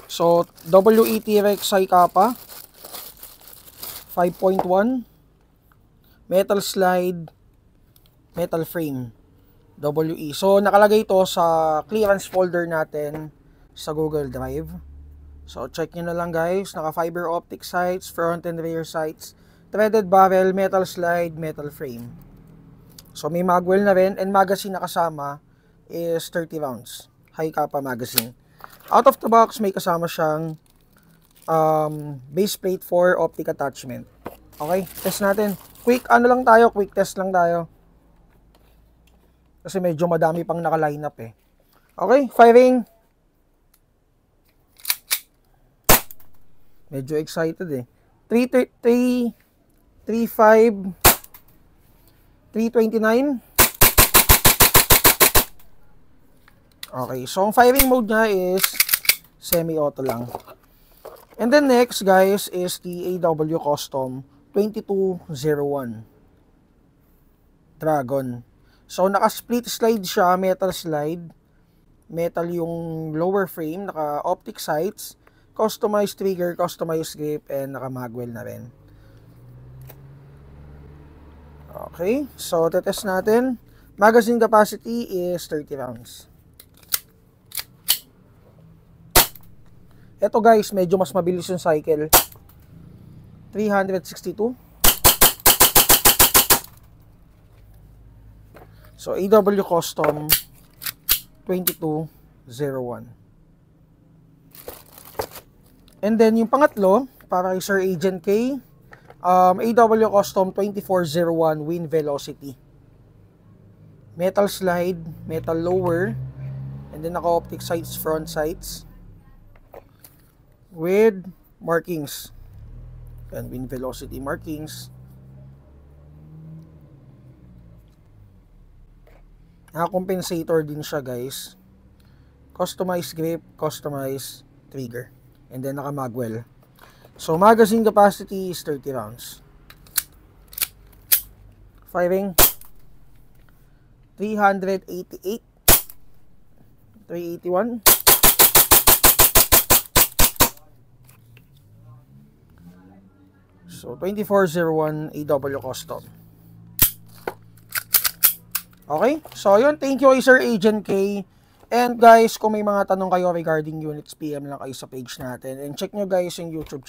So, WE T-Rex High Kappa 5.1 metal slide, metal frame, WE. So, nakalagay ito sa clearance folder natin sa Google Drive. So, check nyo na lang guys. Naka fiber optic sights, front and rear sights, threaded barrel, metal slide, metal frame. So, may magwell na rin, and magazine na kasama is 30 rounds. High Kappa magazine. Out of the box, may kasama siyang base plate for optic attachment. Okay, test natin. Quick test lang tayo. Kasi medyo madami pang naka-line up eh. Okay, firing. Medyo excited eh. 335, 329. Okay, so ang firing mode niya is semi-auto lang. And then next guys is the AW Custom 2201 Dragon. So naka-split slide siya, metal slide. Metal yung lower frame, naka-optic sights, customized trigger, customized grip, and naka-magwell na rin. Okay, so tetest natin. Magazine capacity is 30 rounds. Ito guys, medyo mas mabilis yung cycle. 362. So, AW Custom 2201. And then, yung pangatlo, para kay Sir Agent K, AW Custom 2401 Wind Velocity. Metal slide, metal lower, and then naka-optic sights, front sights, with markings. And wind velocity markings. Naka-compensator din siya guys. Customized grip, customized trigger. And then naka-magwell. So magazine capacity is 30 rounds. Firing 388, 381. So 2401 AW Custom. Okay, so yun, thank you kay Sir Agent K. And guys, kung may mga tanong kayo regarding units, PM lang kayo sa page natin. And check nyo guys yung YouTube channel.